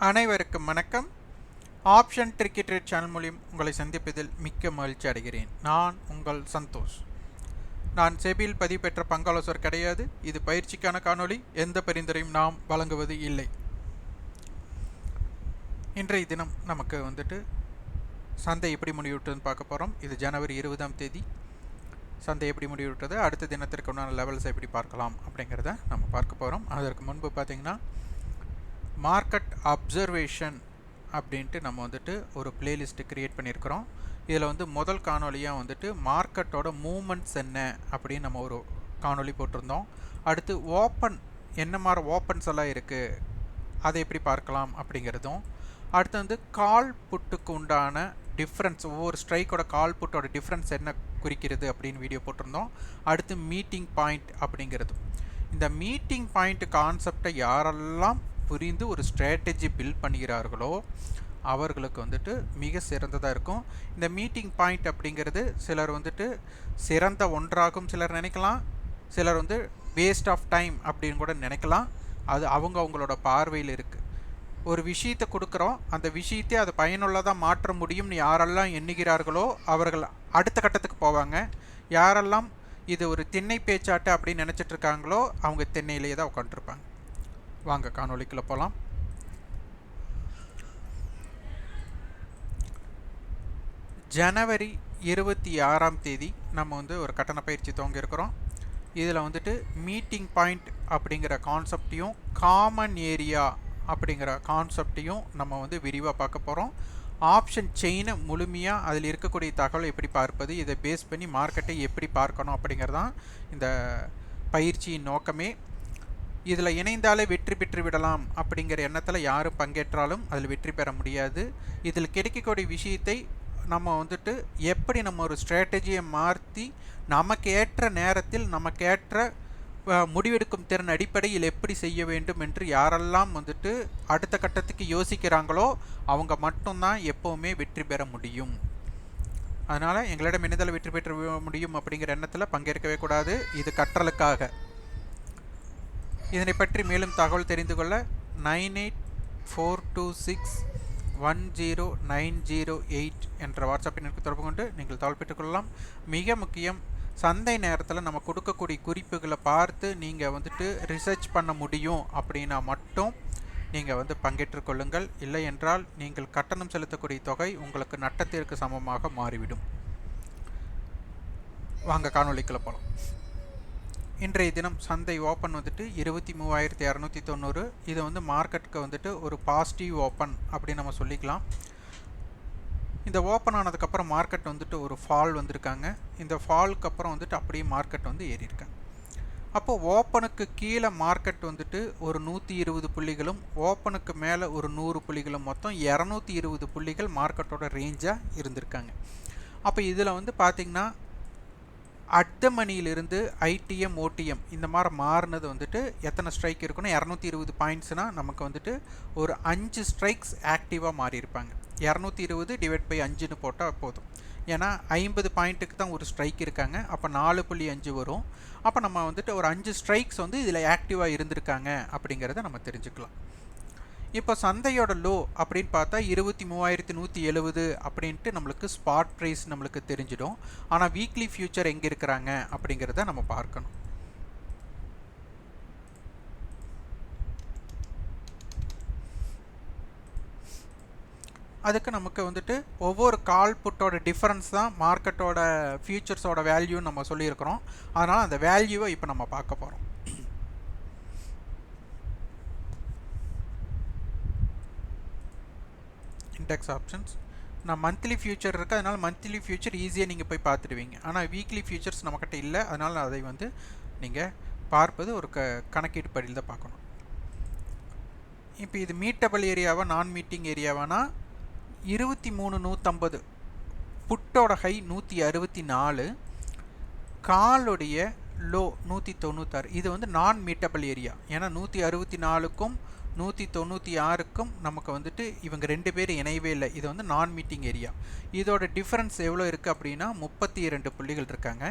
அனைவருக்கும் வணக்கம். Option tricky trade channel மூலியம் உங்களை சந்திப்பதில் மிக்க மகிழ்ச்சி அடைகிறேன். நான் உங்கள் சந்தோஷ். நான் செபியில் பதிவு பெற்ற பங்காலோசர் கிடையாது. இது பயிற்சிக்கான காணொளி. எந்த பரிந்துரையும் நாம் வழங்குவது இல்லை. இன்றைய தினம் நமக்கு சந்தை எப்படி முடிவுவிட்டதுன்னு பார்க்க போகிறோம். இது ஜனவரி 20ஆம் தேதி. சந்தை எப்படி முடிவுவிட்டது, அடுத்த தினத்திற்கு உண்டான லெவல்ஸ் எப்படி பார்க்கலாம் அப்படிங்கிறத நம்ம பார்க்க போகிறோம். அதற்கு முன்பு பார்த்திங்கன்னா மார்க்கெட் அப்சர்வேஷன் அப்படின்ட்டு நம்ம ஒரு பிளேலிஸ்ட்டு க்ரியேட் பண்ணியிருக்கிறோம். இதில் முதல் காணொலியாக மார்க்கெட்டோட மூமெண்ட்ஸ் என்ன அப்படின்னு நம்ம ஒரு காணொலி போட்டிருந்தோம். அடுத்து ஓப்பன் என்ன மாதிரி ஓப்பன்ஸ் எல்லாம் இருக்குது, அதை எப்படி பார்க்கலாம் அப்படிங்கிறதும், அடுத்து கால் புட்டுக்கு உண்டான டிஃப்ரென்ஸ், ஒவ்வொரு ஸ்ட்ரைக்கோட கால் புட்டோட டிஃப்ரென்ஸ் என்ன குறிக்கிறது அப்படின்னு வீடியோ போட்டிருந்தோம். அடுத்து மீட்டிங் பாயிண்ட் அப்படிங்கிறதும். இந்த மீட்டிங் பாயிண்ட் கான்செப்டை யாரெல்லாம் புரிந்து ஒரு ஸ்ட்ராட்டஜி பில்ட் பண்ணுகிறார்களோ அவர்களுக்கு மிக சிறந்ததாக இருக்கும். இந்த மீட்டிங் பாயிண்ட் அப்படிங்கிறது சிலர் சிறந்த ஒன்றாகும் சிலர் நினைக்கலாம், சிலர் வேஸ்ட் ஆஃப் டைம் அப்படின்னு கூட நினைக்கலாம். அது அவங்களோட பார்வையில் இருக்குது. ஒரு விஷயத்தை கொடுக்குறோம், அந்த விஷயத்தை அதை பயனுள்ளதாக மாற்ற முடியும்னு யாரெல்லாம் எண்ணுகிறார்களோ அவர்கள் அடுத்த கட்டத்துக்கு போவாங்க. யாரெல்லாம் இது ஒரு திண்ணை பேச்சாட்டு அப்படின்னு நினச்சிட்டு இருக்காங்களோ அவங்க திண்ணையிலேயே தான் உட்காந்துருப்பாங்க. வாங்க காணொலிக்குள்ள போகலாம். ஜனவரி 26ஆம் தேதி நம்ம ஒரு கட்டண பயிற்சி துவங்கியிருக்கிறோம். இதில் மீட்டிங் பாயிண்ட் அப்படிங்கிற கான்செப்டையும் காமன் ஏரியா அப்படிங்கிற கான்செப்டையும் நம்ம விரிவாக பார்க்க போகிறோம். ஆப்ஷன் செயினை முழுமையாக அதில் இருக்கக்கூடிய தகவலை எப்படி பார்ப்பது, இதை பேஸ் பண்ணி மார்க்கெட்டை எப்படி பார்க்கணும் அப்படிங்கிறதான் இந்த பயிற்சியின் நோக்கமே. இதில் இணைந்தாலே வெற்றி பெற்று விடலாம் அப்படிங்கிற எண்ணத்தில் யாரும் பங்கேற்றாலும் அதில் வெற்றி பெற முடியாது. இதில் கிடைக்கக்கூடிய விஷயத்தை நம்ம எப்படி நம்ம ஒரு ஸ்ட்ராட்டஜியை மாற்றி நமக்கு ஏற்ற நேரத்தில் நமக்கு ஏற்ற முடிவெடுக்கும் திறன் அடிப்படையில் எப்படி செய்ய வேண்டும் என்று யாரெல்லாம் அடுத்த கட்டத்துக்கு யோசிக்கிறாங்களோ அவங்க மட்டும்தான் எப்போவுமே வெற்றி பெற முடியும். அதனால் எங்களிடம் இணைந்தால் வெற்றி பெற்று முடியும் அப்படிங்கிற எண்ணத்தில் பங்கேற்கவே கூடாது. இது கற்றலுக்காக. இதனை பற்றி மேலும் தகவல் தெரிந்து கொள்ள 9842610908 என்ற வாட்ஸ்அப் எண்ணிற்கு தொடர்பு கொண்டு நீங்கள் தகவல் பெற்றுக்கொள்ளலாம். மிக முக்கியம், சந்தை நேரத்தில் நம்ம கொடுக்கக்கூடிய குறிப்புகளை பார்த்து நீங்கள் ரிசர்ச் பண்ண முடியும் அப்படின்னா மட்டும் நீங்கள் பங்கேற்றுக்கொள்ளுங்கள். இல்லை என்றால் நீங்கள் கட்டணம் செலுத்தக்கூடிய தொகை உங்களுக்கு நட்டத்திற்கு சமமாக மாறிவிடும். வாங்க காணொலிக்குள்ள போகலாம். இன்றைய தினம் சந்தை ஓப்பன் 23,290. இது மார்க்கெட்டுக்கு ஒரு பாசிட்டிவ் ஓப்பன் அப்படின்னு நம்ம சொல்லிக்கலாம். இந்த ஓப்பன் ஆனதுக்கப்புறம் மார்க்கெட் ஒரு ஃபால் வந்திருக்காங்க. இந்த ஃபாலுக்கு அப்புறம் அப்படியே மார்க்கெட் ஏறியிருக்காங்க. அப்போது ஓப்பனுக்கு கீழே மார்க்கெட் ஒரு 120 புள்ளிகளும் ஓப்பனுக்கு மேலே ஒரு 100 புள்ளிகளும் மொத்தம் 220 புள்ளிகள் மார்க்கெட்டோட ரேஞ்சாக இருந்திருக்காங்க. அப்போ இதில் பார்த்திங்கன்னா அட் த மணியிலிருந்து ஐடிஎம் ஓடிஎம் இந்த மாதிரி மாறினது எத்தனை ஸ்ட்ரைக் இருக்குன்னா 220 பாயிண்ட்ஸ்னால் நமக்கு ஒரு 5 ஸ்ட்ரைக்ஸ் ஆக்டிவாக மாறியிருப்பாங்க. 220 டிவைட் பை 5ன்னு போட்டால் போதும். ஏன்னா 50 பாயிண்ட்டுக்கு தான் ஒரு ஸ்ட்ரைக் இருக்காங்க. அப்போ 4.5 வரும். அப்போ நம்ம ஒரு 5 ஸ்ட்ரைக்ஸ் இதில் ஆக்டிவாக இருந்திருக்காங்க அப்படிங்கிறத நம்ம தெரிஞ்சுக்கலாம். இப்போ சந்தையோட லோ அப்படின்னு பார்த்தா 23,170 அப்படின்ட்டு நம்மளுக்கு ஸ்பாட் ப்ரைஸ் நம்மளுக்கு தெரிஞ்சிடும். ஆனால் வீக்லி ஃபியூச்சர் எங்கே இருக்கிறாங்க அப்படிங்கிறத நம்ம பார்க்கணும். அதுக்கு நமக்கு ஒவ்வொரு கால் புட்டோட டிஃபரன்ஸ் தான் மார்க்கெட்டோட ஃபியூச்சர்ஸோட வேல்யூன்னு நம்ம சொல்லியிருக்கிறோம். அதனால் அந்த வேல்யூவை இப்போ நம்ம பார்க்க போகிறோம். இண்டெக்ஸ் ஆப்ஷன்ஸ் நான் மந்த்லி ஃபியூச்சர் இருக்குது, அதனால் மந்த்லி ஃபியூச்சர் ஈஸியாக நீங்கள் போய் பார்த்துடுவீங்க. ஆனால் வீக்லி ஃபியூச்சர்ஸ் நம்மக்கிட்ட இல்லை. அதனால் அதை நீங்கள் பார்ப்பது ஒரு கணக்கீடு படியில் தான் பார்க்கணும். இப்போ இது மீட்டபிள் ஏரியாவா நான் மீட்டிங் ஏரியாவானா 23,150 புட்டோட ஹை 164, காலுடைய லோ 196. இது நான் மீட்டபிள் ஏரியா. ஏன்னா 164க்கும் 196க்கும் நமக்கு வந்துட்டு இவங்க 2 பேரும் இணையவே இல்லை. இது வந்து நான் மீட்டிங் ஏரியா. இதோட டிஃபரன்ஸ் எவ்வளோ இருக்குது அப்படின்னா 32 புள்ளிகள் இருக்காங்க.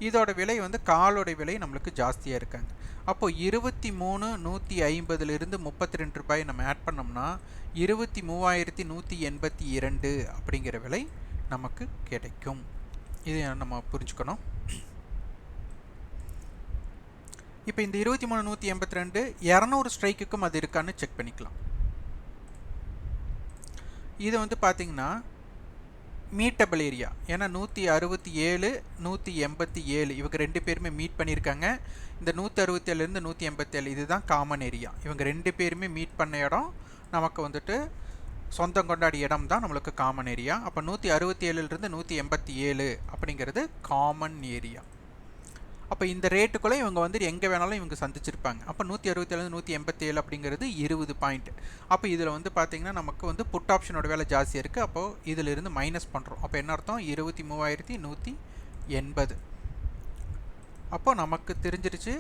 இதோட விலை வந்து காலோட விலை நம்மளுக்கு ஜாஸ்தியாக இருக்காங்க. அப்போது 23,150லிருந்து 32 ரூபாய் நம்ம ஆட் பண்ணோம்னா 23,182 அப்படிங்கிற விலை நமக்கு கிடைக்கும். இது நம்ம புரிஞ்சுக்கணும். இப்போ இந்த 23,182 200 ஸ்ட்ரைக்குக்கும் அது இருக்கான்னு செக் பண்ணிக்கலாம். இது வந்து பார்த்தீங்கன்னா மீட்டபிள் ஏரியா. ஏன்னா 167 187 இவங்க 2 பேருமே மீட் பண்ணியிருக்காங்க. இந்த 167லேருந்து 187 இதுதான் காமன் ஏரியா. இவங்க 2 பேருமே மீட் பண்ண இடம் நமக்கு வந்துட்டு சொந்தம் கொண்டாடிய இடம் தான் நம்மளுக்கு காமன் ஏரியா. அப்போ 167லேருந்து 187 அப்படிங்கிறது காமன் ஏரியா. அப்போ இந்த ரேட்டுக்குள்ளே இவங்க வந்து எங்கே வேணாலும் இவங்க சந்திச்சிருப்பாங்க. அப்போ 167 187 அப்படிங்கிறது 20 பாயிண்ட். அப்போ இதில் வந்து பார்த்திங்கன்னா நமக்கு வந்து புட் ஆப்ஷனோட வேலை ஜாஸ்தியாக இருக்குது. அப்போது இதிலிருந்து மைனஸ் பண்ணுறோம். அப்போ என்ன அர்த்தம்? 23,180. அப்போ நமக்கு தெரிஞ்சிருச்சு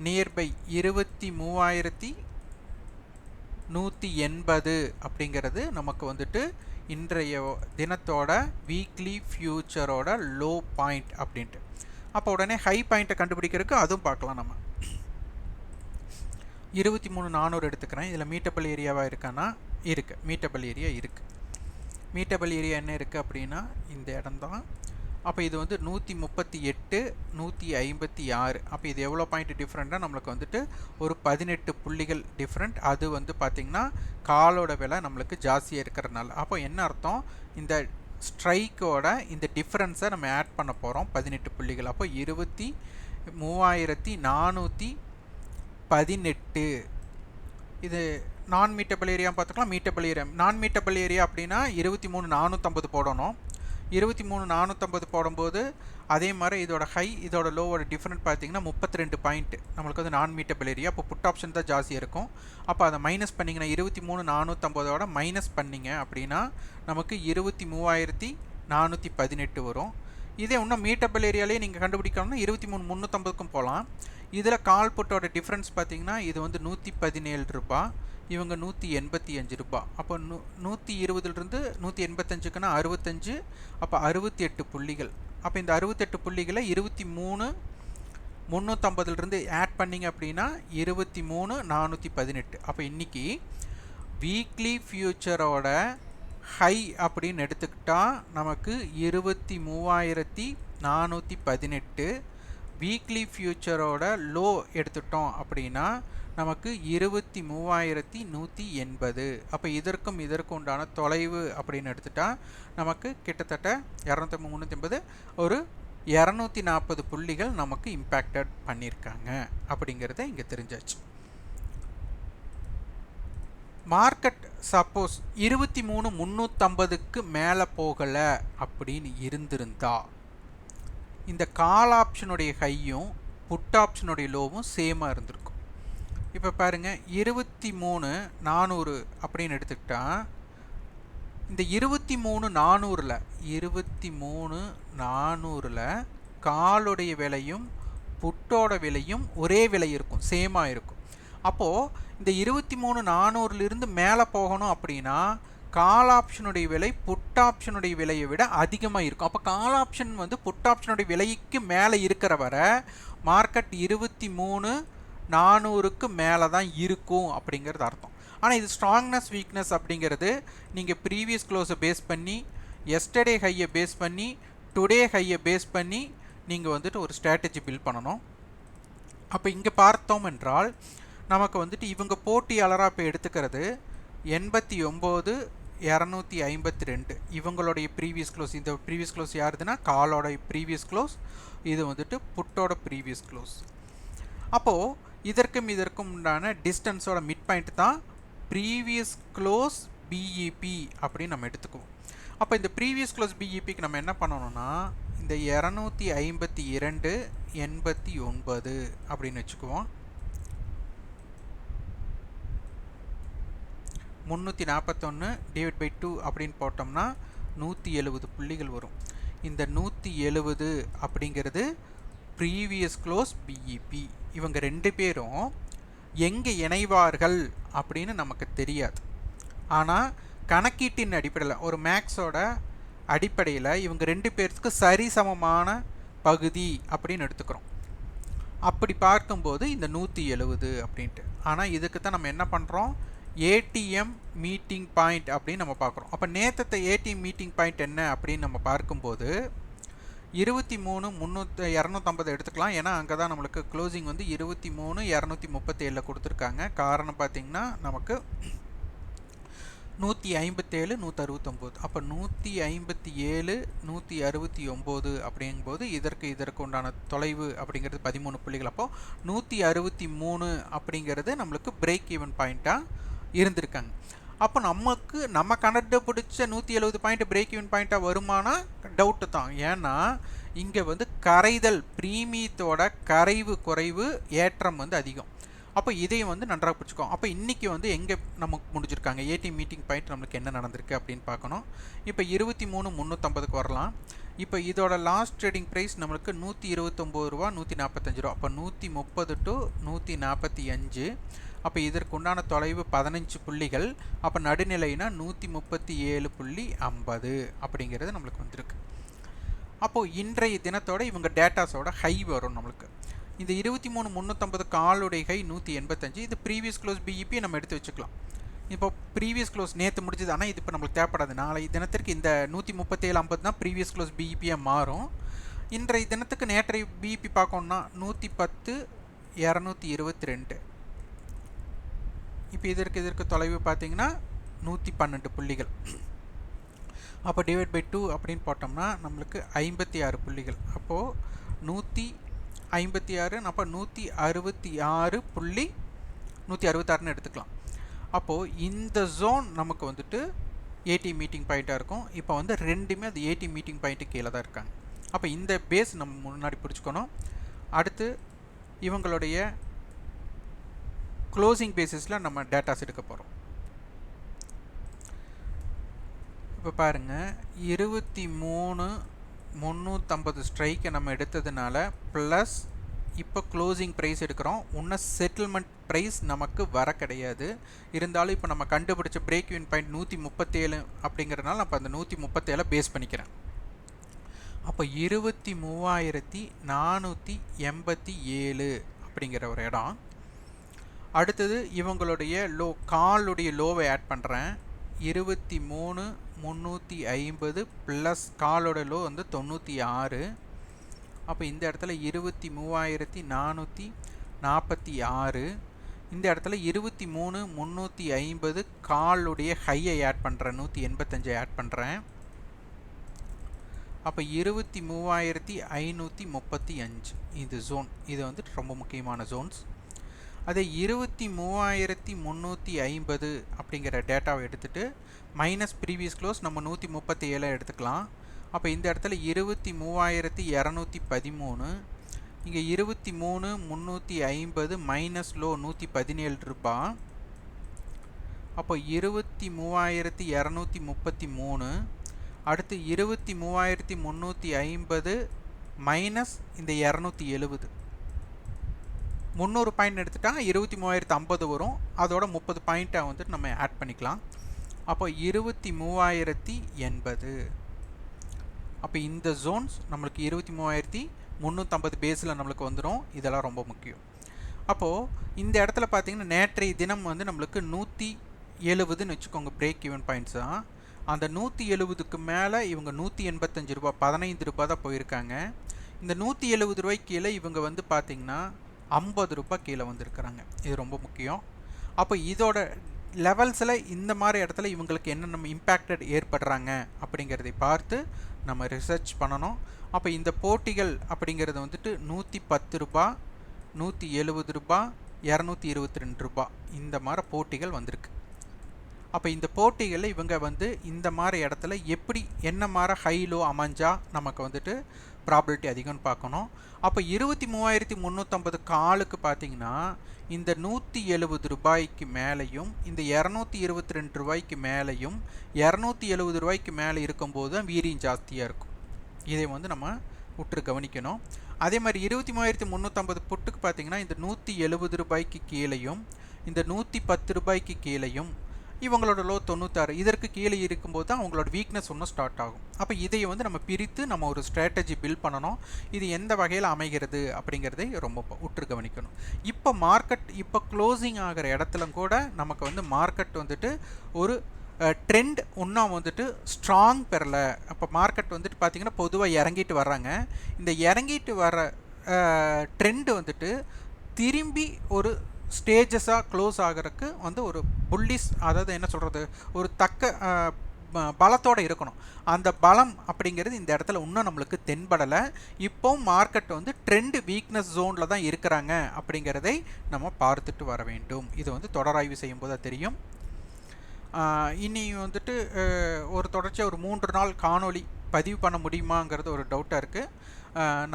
நியர்பை 23,180 அப்படிங்கிறது நமக்கு வந்துட்டு இன்றைய தினத்தோட வீக்லி ஃபியூச்சரோட லோ பாயிண்ட் அப்படின்ட்டு. அப்போ உடனே ஹை பாயிண்ட்டை கண்டுபிடிக்கிறதுக்கு அதுவும் பார்க்கலாம். நம்ம 23,400 எடுத்துக்கிறேன். இதில் மீட்டபிள் ஏரியாவாக இருக்கான்னா இருக்குது. மீட்டபிள் ஏரியா இருக்குது. மீட்டபிள் ஏரியா என்ன இருக்குது அப்படின்னா இந்த இடம் தான். அப்போ இது வந்து 138 156. அப்போ இது எவ்வளோ பாயிண்ட் டிஃப்ரெண்ட்டாக நம்மளுக்கு வந்துட்டு ஒரு 18 புள்ளிகள் டிஃப்ரெண்ட். அது வந்து பார்த்திங்கன்னா காலோட விலை நம்மளுக்கு ஜாஸ்தியாக இருக்கிறதுனால. அப்போ என்ன அர்த்தம்? இந்த ஸ்ட்ரைக்கோட இந்த டிஃப்ரென்ஸை நம்ம ஆட் பண்ண போகிறோம் 18 புள்ளிகள். அப்போ 23,418. இது நான் மீட்டபிள் ஏரியா பார்த்துக்கலாம். மீட்டபிள் ஏரியா நான் மீட்டபிள் ஏரியா அப்படின்னா 23,450 போடணும். 23,450 போடும்போது அதே மாதிரி இதோட ஹை இதோட லோவோட டிஃப்ரெண்ட் பார்த்தீங்கன்னா 32 பாயிண்ட் நம்மளுக்கு வந்து நான் மீட்டபிள் ஏரியா. அப்போ புட் ஆப்ஷன் தான் ஜாஸ்தியாக இருக்கும். அப்போ அதை மைனஸ் பண்ணிங்கன்னா 23,450ஓட மைனஸ் பண்ணிங்க அப்படின்னா நமக்கு 23,418 வரும். இதே இன்னும் மீட்டபிள் ஏரியாலே நீங்கள் கண்டுபிடிக்கணும்னா 23,350க்கும் போகலாம். இதில் கால் புட்டோட டிஃப்ரென்ஸ் பார்த்தீங்கன்னா இது வந்து 117 ரூபாய், இவங்க 185 ரூபாய். அப்போ 120லிருந்து 185க்குன்னா 65. அப்போ 68 புள்ளிகள். அப்போ இந்த 68 புள்ளிகளை 23,350லிருந்து ஆட் பண்ணிங்க அப்படின்னா 23,418. அப்போ இன்றைக்கி வீக்லி ஃபியூச்சரோட ஹை அப்படின்னு எடுத்துக்கிட்டால் நமக்கு 23,418. வீக்லி ஃபியூச்சரோட லோ எடுத்துட்டோம் அப்படின்னா நமக்கு 23,180. அப்போ இதற்கும் உண்டான தொலைவு அப்படின்னு எடுத்துட்டா நமக்கு கிட்டத்தட்ட 200 ஒரு 240 புள்ளிகள் நமக்கு இம்பேக்டட் பண்ணியிருக்காங்க அப்படிங்கிறத இங்கே தெரிஞ்சாச்சு. மார்க்கெட் சப்போஸ் 23,350க்கு மேலே போகலை அப்படின்னு இருந்திருந்தா இந்த கால் ஆப்ஷனுடைய ஹையும் புட் ஆப்ஷனுடைய லோவும் சேமாக இருந்திருக்கும். இப்போ பாருங்கள் 23,400 அப்படின்னு எடுத்துக்கிட்டால் இந்த 23,400ல் காலுடைய விலையும் புட்டோட விலையும் ஒரே விலை இருக்கும், சேமாக இருக்கும். அப்போது இந்த 23,400லிருந்து மேலே போகணும் அப்படின்னா கால் ஆப்ஷனுடைய விலை புட் ஆப்ஷனுடைய விலையை விட அதிகமாக இருக்கும். அப்போ கால் ஆப்ஷன் வந்து புட் ஆப்ஷனுடைய விலைக்கு மேலே இருக்கிற வரை மார்க்கெட் 23,400க்கு மேலே தான் இருக்கும் அப்படிங்கிறது அர்த்தம். ஆனால் இது ஸ்ட்ராங்னஸ் வீக்னஸ் அப்படிங்கிறது நீங்கள் ப்ரீவியஸ் க்ளோஸை பேஸ் பண்ணி, எஸ்டர்டே ஹையை பேஸ் பண்ணி, டுடே ஹையை பேஸ் பண்ணி நீங்கள் வந்துட்டு ஒரு ஸ்ட்ராட்டஜி பில்ட் பண்ணணும். அப்போ இங்கே பார்த்தோம் என்றால் நமக்கு வந்துட்டு இவங்க போட்டியாளராக இப்போ எடுத்துக்கிறது 89,252 இவங்களுடைய ப்ரீவியஸ் க்ளோஸ். இந்த ப்ரீவியஸ் க்ளோஸ் யாருதுன்னா காலோட ப்ரீவியஸ் க்ளோஸ், இது வந்துட்டு புட்டோட ப்ரீவியஸ் க்ளோஸ். அப்போது இதற்கும் உண்டான டிஸ்டன்ஸோட மிட் பாயிண்ட் தான் ப்ரீவியஸ் க்ளோஸ் பிஇபி அப்படின்னு நம்ம எடுத்துக்குவோம். அப்போ இந்த ப்ரீவியஸ் க்ளோஸ் பிஇபிக்கு நம்ம என்ன பண்ணணும்னா இந்த 252.89 அப்படின்னு வச்சுக்குவோம். 341/2 அப்படின்னு போட்டோம்னா 170 புள்ளிகள் வரும். இந்த 170 அப்படிங்கிறது ப்ரீவியஸ் க்ளோஸ் பிஇபி. இவங்க 2 பேரும் எங்கே இணைவார்கள் அப்படின்னு நமக்கு தெரியாது. ஆனால் கணக்கீட்டின் அடிப்படையில் ஒரு மேக்ஸோட அடிப்படையில் இவங்க 2 பேர்த்துக்கு சரிசமமான பகுதி அப்படின்னு எடுத்துக்கிறோம். அப்படி பார்க்கும்போது இந்த 170 அப்படின்ட்டு. ஆனால் இதுக்கு தான் நம்ம என்ன பண்ணுறோம், ஏடிஎம் மீட்டிங் பாயிண்ட் அப்படின்னு நம்ம பார்க்குறோம். அப்போ நேற்றத்தை ஏடிஎம் மீட்டிங் பாயிண்ட் என்ன அப்படின்னு நம்ம பார்க்கும்போது 23,250 எடுத்துக்கலாம். ஏன்னா அங்கே தான் நம்மளுக்கு க்ளோசிங் வந்து 23,237 கொடுத்துருக்காங்க. காரணம் பார்த்திங்கன்னா நமக்கு 157, 169. அப்போ 157, 169 அப்படிங்கும்போது இதற்கு உண்டான தொலைவு அப்படிங்கிறது 13 புள்ளிகள். அப்போது 163 அப்படிங்கிறது நம்மளுக்கு பிரேக் ஈவன் பாயிண்ட்டாக இருந்திருக்காங்க. அப்போ நம்ம கண்டுபிடிச்ச 170 பாயிண்ட் பிரேக் ஈவன் பாயிண்ட்டாக வருமானா டவுட்டு தான். ஏன்னா இங்கே வந்து கரைதல் பிரீமியத்தோட குறைவு ஏற்றம் வந்து அதிகம். அப்போ இதையும் வந்து நன்றாக பிடிச்சிக்கோம். அப்போ இன்றைக்கி வந்து எங்கே நமக்கு முடிஞ்சிருக்காங்க, ஏடிஎம் மீட்டிங் பாயிண்ட் நம்மளுக்கு என்ன நடந்திருக்கு அப்படின்னு பார்க்கணும். இப்போ 23,350க்கு வரலாம். இப்போ இதோட லாஸ்ட் ட்ரேடிங் ப்ரைஸ் நம்மளுக்கு 129 ரூபா, 145 ரூபா. அப்போ 130 to 145. அப்போ இதற்கு உண்டான தொலைவு 15 புள்ளிகள். அப்போ நடுநிலைனா 137.50 அப்படிங்கிறது நம்மளுக்கு வந்திருக்கு. அப்போது இன்றைய தினத்தோட இவங்க டேட்டாஸோட ஹை வரும் நம்மளுக்கு. இந்த 23,350 காலுடைய ஹை 185. இது ப்ரீவியஸ் க்ளோஸ் பிஇபி நம்ம எடுத்து வச்சுக்கலாம். இப்போ ப்ரீவியஸ் க்ளோஸ் நேற்று முடிஞ்சது, ஆனால் இது இப்போ நம்மளுக்கு தேவைப்படாது. நாளை தினத்திற்கு இந்த 137.50 தான் ப்ரீவியஸ் க்ளோஸ் பிஇபியாக மாறும். இன்றைய தினத்துக்கு நேற்றைய பிஇபி பார்க்கணுன்னா 110,222. இப்போ இதற்கு தொலைவு பார்த்தீங்கன்னா 112 புள்ளிகள். அப்போ டிவைட் பை 2 அப்படின்னு போட்டோம்னா நம்மளுக்கு 56 புள்ளிகள். அப்போது 156, அப்போ 166.166ன்னு எடுத்துக்கலாம். அப்போது இந்த ஜோன் நமக்கு வந்துட்டு ஏடிஎம் மீட்டிங் பாயிண்ட்டாக இருக்கும். இப்போ வந்து ரெண்டுமே அது ஏடிஎம் மீட்டிங் பாயிண்ட்டு கீழே தான் இருக்காங்க. அப்போ இந்த பேஸ் நம்ம முன்னாடி பிடிச்சிக்கணும். அடுத்து இவங்களுடைய க்ளோசிங் பேசிஸில் நம்ம டேட்டாஸ் எடுக்க போகிறோம். இப்போ பாருங்கள், 23,350 ஸ்ட்ரைக்கை நம்ம எடுத்ததுனால ப்ளஸ் இப்போ க்ளோசிங் ப்ரைஸ் எடுக்கிறோம். இன்னும் செட்டில்மெண்ட் ப்ரைஸ் நமக்கு வர கிடையாது. இருந்தாலும் இப்போ நம்ம கண்டுபிடிச்ச பிரேக் ஈவன் பாயிண்ட் 137 அப்படிங்கிறதுனால நான் அந்த 137 பேஸ் பண்ணிக்கிறேன். அப்போ 23,487 அப்படிங்கிற ஒரு இடம். அடுத்தது இவங்களுடைய காலுடைய லோவை ஆட் பண்ணுறேன். 23,350 ப்ளஸ் காலோட லோ வந்து 96. அப்போ இந்த இடத்துல 23,446. இந்த இடத்துல 23,350 காலுடைய ஹையை ஆட் பண்ணுறேன், 185 ஆட் பண்ணுறேன். அப்போ 23,535 இது ஜோன். இது வந்து ரொம்ப முக்கியமான ஜோன்ஸ். அதே 23,350 அப்படிங்கிற டேட்டாவை எடுத்துகிட்டு மைனஸ் ப்ரீவியஸ் க்ளோஸ் நம்ம 137 எடுத்துக்கலாம். அப்போ இந்த இடத்துல 23,213. இங்கே 23,350 மைனஸ் லோ 117 ரூபா. அப்போ 23,233. அடுத்து 23,350 மைனஸ் இந்த 270. 300 பாயிண்ட் எடுத்துட்டா 23,050 வரும். அதோட 30 பாயிண்ட்டை வந்துட்டு நம்ம ஆட் பண்ணிக்கலாம். அப்போ 23,080. அப்போ இந்த ஜோன்ஸ் நம்மளுக்கு 23,350 பேஸில் நம்மளுக்கு வந்துடும். இதெல்லாம் ரொம்ப முக்கியம். அப்போது இந்த இடத்துல பார்த்திங்கன்னா நேற்றைய தினம் வந்து நம்மளுக்கு 170ன்னு வச்சுக்கோங்க பிரேக் ஈவன் பாயிண்ட்ஸ் தான். அந்த 170க்கு மேலே இவங்க 185 ரூபா, 15 ரூபா தான் போயிருக்காங்க. இந்த 170 ரூபாய்க்கு கீழே இவங்க வந்து பார்த்திங்கன்னா 50 ரூபாய் கீழே வந்திருக்கிறாங்க. இது ரொம்ப முக்கியம். அப்போ இதோட லெவல்ஸில் இந்த மாதிரி இடத்துல இவங்களுக்கு என்னென்ன இம்பேக்டட் ஏற்படுறாங்க அப்படிங்கிறதை பார்த்து நம்ம ரிசர்ச் பண்ணணும். அப்போ இந்த போட்டிகள் அப்படிங்கிறது வந்துட்டு 110 ரூபா, 170 ரூபா, 222 ரூபா இந்த மாதிரி போட்டிகள் வந்திருக்கு. அப்போ இந்த போட்டிகளில் இவங்க வந்து இந்த மாதிரி இடத்துல எப்படி என்ன மாதிரி ஹைலோ அமைஞ்சால் நமக்கு வந்துட்டு ப்ராபிலிட்டி அதிகம்னு பார்க்கணும். அப்போ 23,350 காலுக்கு பார்த்திங்கன்னா இந்த 170 ரூபாய்க்கு மேலேயும் இந்த 222 ரூபாய்க்கு மேலேயும் 270 ரூபாய்க்கு மேலே இருக்கும்போது தான் வீரியம் ஜாஸ்தியாக இருக்கும். இதை வந்து நம்ம உற்று கவனிக்கணும். அதே மாதிரி 23,350 புட்டுக்கு பார்த்திங்கன்னா இந்த 170 ரூபாய்க்கு கீழேயும் இந்த 110 ரூபாய்க்கு கீழேயும் இவங்களோட லோ 96 இதற்கு கீழே இருக்கும்போது தான் அவங்களோட வீக்னஸ் ஒன்றும் ஸ்டார்ட் ஆகும். அப்போ இதை வந்து நம்ம பிரித்து நம்ம ஒரு ஸ்ட்ராட்டஜி பில்ட் பண்ணணும். இது எந்த வகையில் அமைகிறது அப்படிங்கிறதை ரொம்ப உற்று கவனிக்கணும். இப்போ மார்க்கெட் இப்போ க்ளோசிங் ஆகிற இடத்துல கூட நமக்கு வந்து மார்க்கெட் வந்துட்டு ஒரு ட்ரெண்ட் இன்னும் வந்துட்டு ஸ்ட்ராங் பெறலை. அப்போ மார்க்கெட் வந்துட்டு பார்த்திங்கன்னா பொதுவாக இறங்கிட்டு வர்றாங்க. இந்த இறங்கிட்டு வர ட்ரெண்டு வந்துட்டு திரும்பி ஒரு ஸ்டேஜஸாக க்ளோஸ் ஆகிறதுக்கு வந்து ஒரு புல்லிஸ், அதாவது என்ன சொல்கிறது, ஒரு தக்க பலத்தோடு இருக்கணும். அந்த பலம் அப்படிங்கிறது இந்த இடத்துல இன்னும் நம்மளுக்கு தென்படலை. இப்போவும் மார்க்கெட் வந்து ட்ரெண்ட் வீக்னஸ் ஜோனில் தான் இருக்கிறாங்க அப்படிங்கிறதை நம்ம பார்த்துட்டு வர வேண்டும். இது வந்து தொடராய்வு செய்யும்போது தெரியும். இனி வந்துட்டு ஒரு தொடர்ச்சியாக ஒரு 3 நாள் காணொளி பதிவு பண்ண முடியுமாங்கிறது ஒரு டவுட்டாக இருக்குது.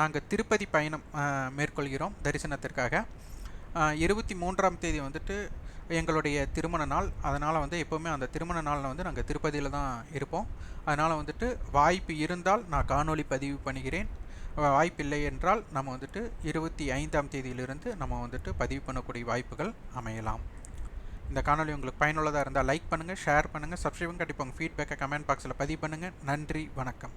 நாங்கள் திருப்பதி பயணம் மேற்கொள்கிறோம் தரிசனத்திற்காக. 23ஆம் தேதி வந்துட்டு எங்களுடைய திருமண நாள். அதனால் வந்து எப்போவுமே அந்த திருமண நாளில் வந்து நாங்கள் திருப்பதியில் தான் இருப்போம். அதனால் வந்துட்டு வாய்ப்பு இருந்தால் நான் காணொளி பதிவு பண்ணுகிறேன். வாய்ப்பு இல்லை என்றால் நம்ம வந்துட்டு 25ஆம் தேதியிலிருந்து நம்ம வந்துட்டு பதிவு பண்ணக்கூடிய வாய்ப்புகள் அமையலாம். இந்த காணொளி உங்களுக்கு பயனுள்ளதாக இருந்தால் லைக் பண்ணுங்கள், ஷேர் பண்ணுங்கள், சப்ஸ்கிரைப் பண்ணி கண்டிப்பாக உங்கள் ஃபீட்பேக்கை கமெண்ட் பாக்ஸில் பதிவு பண்ணுங்கள். நன்றி, வணக்கம்.